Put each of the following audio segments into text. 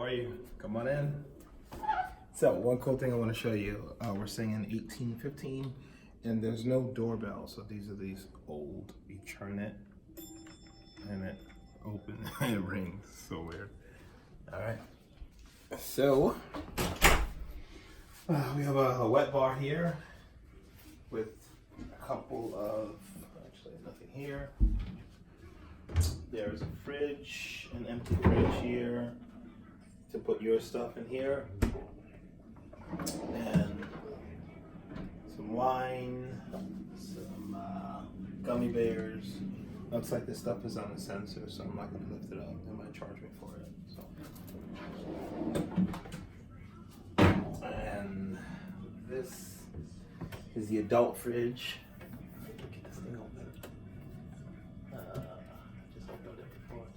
are you? Come on in. So one cool thing I want to show you, we're staying in 1815 and there's no doorbell. So these are these old, you turn it and it opens and it rings. So weird. All right. So we have a wet bar here with a couple of, actually nothing here. There's a fridge, an empty fridge here to put your stuff in here. And some wine, some gummy bears. Looks like this stuff is on a sensor, so I'm not gonna lift it up. They might charge me for it. So. And this is the adult fridge. Get this thing open. Just opened it before.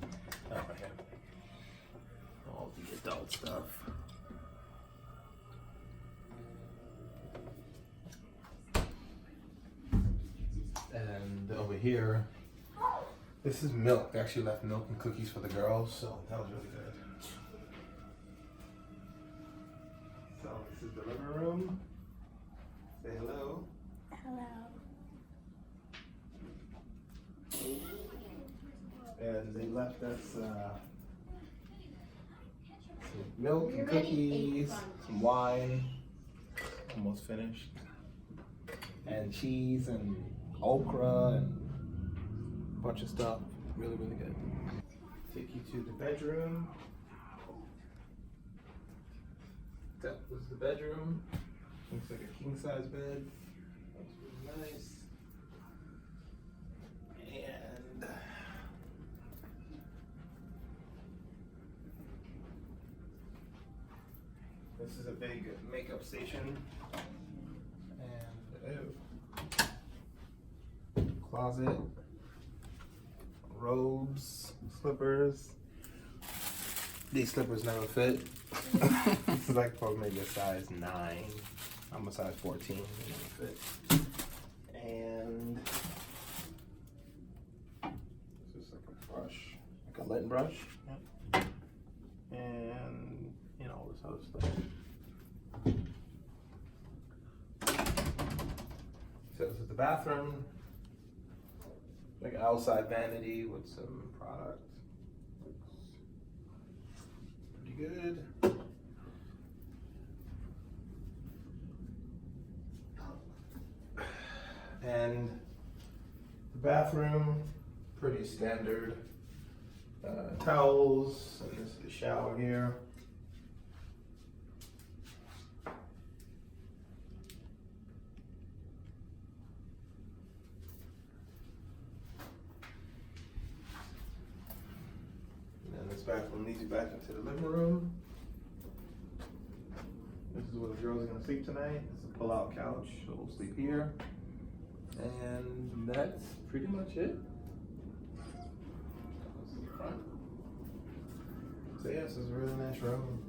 Oh, right here. All the adult stuff. And over here, this is milk. They actually left milk and cookies for the girls, so that was really good. So this is the living room. Say hello. Hello. And they left us some milk and cookies, some wine, almost finished, and cheese and okra and a bunch of stuff. Really, really good. Take you to the bedroom. So this is the bedroom. Looks like a king size bed. Looks really nice. And this is a big makeup station. And closet, robes, slippers. These slippers never fit. This is like probably maybe a size 9. I'm a size 14. They never fit. And this is like a brush, like a lint brush. Yep. And you know, all this other stuff. So this is the bathroom. Like an outside vanity with some product. Looks pretty good. And the bathroom, pretty standard. Towels, and this is the shower here. This bathroom leads you back into the living room. This is where the girls are going to sleep tonight. It's a pull-out couch, so we'll sleep here. And that's pretty much it. This is the front. So yeah, this is a really nice room.